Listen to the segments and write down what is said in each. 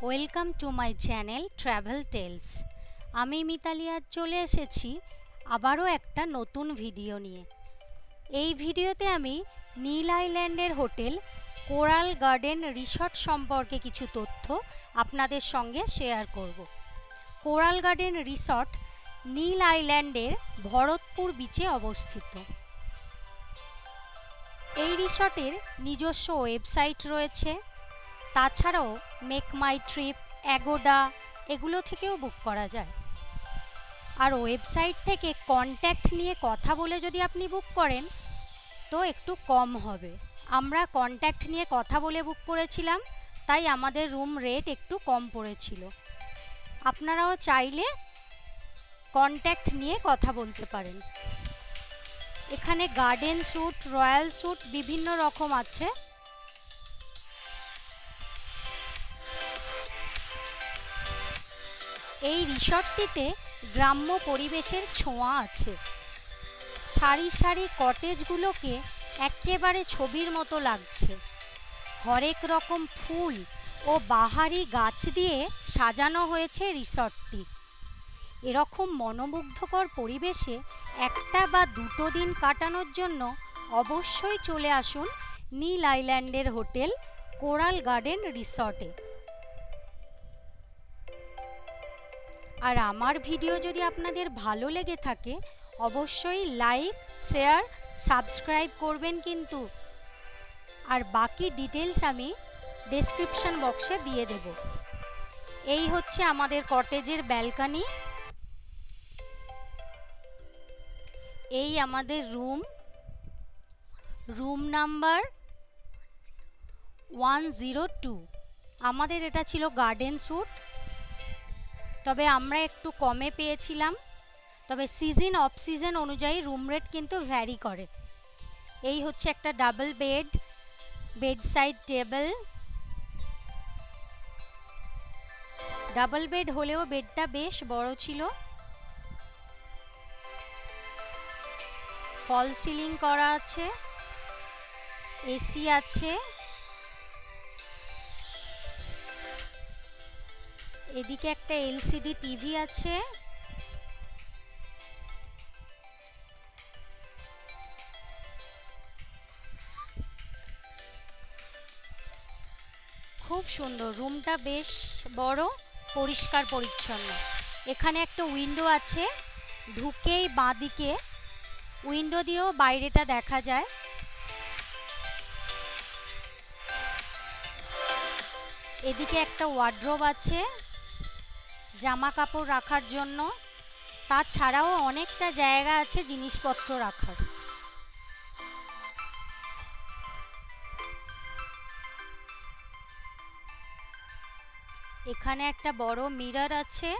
Welcome to my channel travel tales. আমি মিতালি আজ চলে এসেছি আবারও একটা নতুন ভিডিও নিয়ে। এই ভিডিওতে আমি নীল আইল্যান্ডের হোটেল কোরাল গার্ডেন রিসর্ট সম্পর্কে কিছু তথ্য আপনাদের সঙ্গে শেয়ার করব। কোরাল গার্ডেন রিসর্ট নীল আইল্যান্ডের ভরতপুর বিচে অবস্থিত। এই রিসর্টের নিজস্ব ওয়েবসাইট রয়েছে, তাছাড়াও মেক মাই ট্রিপ, অ্যাগোডা এগুলো থেকেও বুক করা যায়। আর ওয়েবসাইট থেকে কন্ট্যাক্ট নিয়ে কথা বলে যদি আপনি বুক করেন তো একটু কম হবে। আমরা কন্ট্যাক্ট নিয়ে কথা বলে বুক করেছিলাম, তাই আমাদের রুম রেট একটু কম পড়েছিল। আপনারাও চাইলে কন্ট্যাক্ট নিয়ে কথা বলতে পারেন। এখানে গার্ডেন স্যুট, রয়্যাল স্যুট বিভিন্ন রকম আছে। এই রিসর্টটিতে গ্রাম্য পরিবেশের ছোঁয়া আছে। সারি সারি কটেজগুলোকে একেবারে ছবির মতো লাগছে। হরেক রকম ফুল ও বাহারি গাছ দিয়ে সাজানো হয়েছে রিসর্টটি। এরকম মনোমুগ্ধকর পরিবেশে একটা বা দুটো দিন কাটানোর জন্য অবশ্যই চলে আসুন নীল আইল্যান্ডের হোটেল কোরাল গার্ডেন রিসর্টে। আর আমার ভিডিও যদি আপনাদের ভালো লেগে থাকে অবশ্যই লাইক, শেয়ার, সাবস্ক্রাইব করবেন কিন্তু। আর বাকি ডিটেলস আমি ডেসক্রিপশন বক্সে দিয়ে দেব। এই হচ্ছে আমাদের কটেজের ব্যালকনি। এই আমাদের রুম নাম্বার 102। আমাদের এটা ছিল গার্ডেন স্যুট, তবে আমরা একটু কমে পেয়েছিলাম। তবে সিজন অফ সিজন অনুযায়ী রুম রেট কিন্তু ভ্যারি করে। এই হচ্ছে একটা double bed side table. Double bed হলেও বেডটা বেশ বড় ছিল। ফল সিলিং করা আছে, এসি আছে। এদিকে একটা এলসিডি টিভি আছে। খুব সুন্দর, রুমটা বেশ বড়, পরিষ্কার পরিচ্ছন্ন। এখানে একটা উইন্ডো আছে, ঢুকেই বাঁদিকে উইন্ডো দিয়েও বাইরেটা দেখা যায়। এদিকে একটা ওয়ার্ড্রোব আছে জামা কাপড় রাখার জন্য। তাছাড়াও অনেকটা জায়গা আছে জিনিসপত্র রাখার। এখানে একটা বড় মিরর আছে।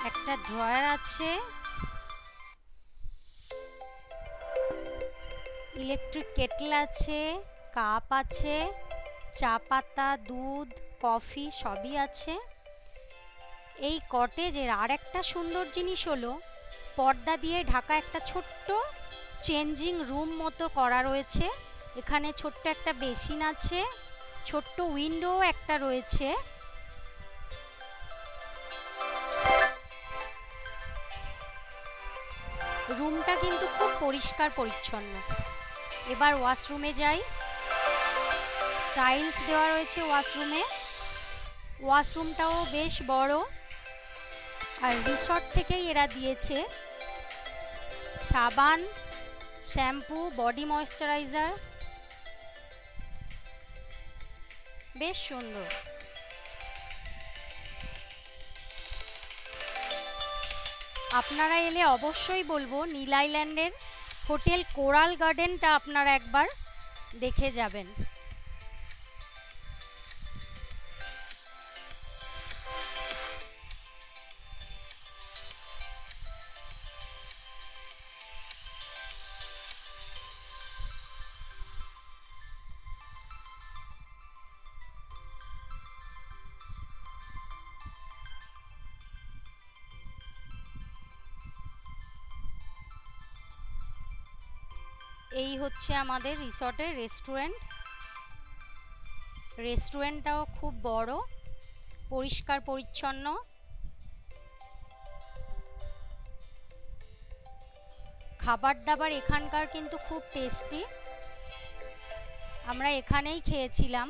একটা ড্রয়ার আছে। ইলেকট্রিক কেটল আছে, কাপ আছে, চা পাতা, দুধ, কফি সবই আছে। এই কটেজের আর একটা সুন্দর জিনিস হলো পর্দা দিয়ে ঢাকা একটা ছোট্ট চেঞ্জিং রুম মতো করা রয়েছে। এখানে ছোট্ট একটা বেসিন আছে, ছোট্ট উইন্ডো একটা রয়েছে। রুমটা কিন্তু খুব পরিষ্কার পরিচ্ছন্ন। এবার ওয়াশরুমে যাই। টাইলস দেওয়া রয়েছে ওয়াশরুমে। ওয়াশরুমটাও বেশ বড়। আর রিসর্ট থেকেই এরা দিয়েছে সাবান, শ্যাম্পু, বডি ময়েশ্চারাইজার। বেশ সুন্দর। আপনারা এলে অবশ্যই বলবো নীল আইল্যান্ডের হোটেল কোরাল গার্ডেনটা আপনারা একবার দেখে যাবেন। এই হচ্ছে আমাদের রিসর্টের রেস্টুরেন্টটাও খুব বড়, পরিষ্কার পরিচ্ছন্ন। খাবার দাবার এখানকার কিন্তু খুব টেস্টি, আমরা এখানেই খেয়েছিলাম।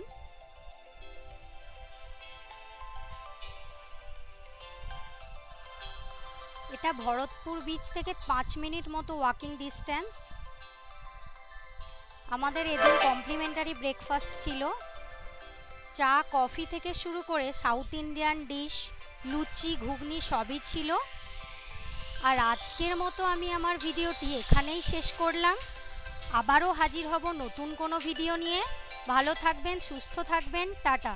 এটা ভরতপুর বিচ থেকে 5 মিনিট মতো ওয়াকিং ডিস্টেন্স। আমাদের এদিন কমপ্লিমেন্টারি ব্রেকফাস্ট ছিল, চা কফি থেকে শুরু করে সাউথ ইন্ডিয়ান ডিশ, লুচি ঘুগনি সবই ছিল। আর আজকের মতো আমি আমার ভিডিওটি এখানেই শেষ করলাম। আবারও হাজির হব নতুন কোনো ভিডিও নিয়ে। ভালো থাকবেন, সুস্থ থাকবেন, টাটা।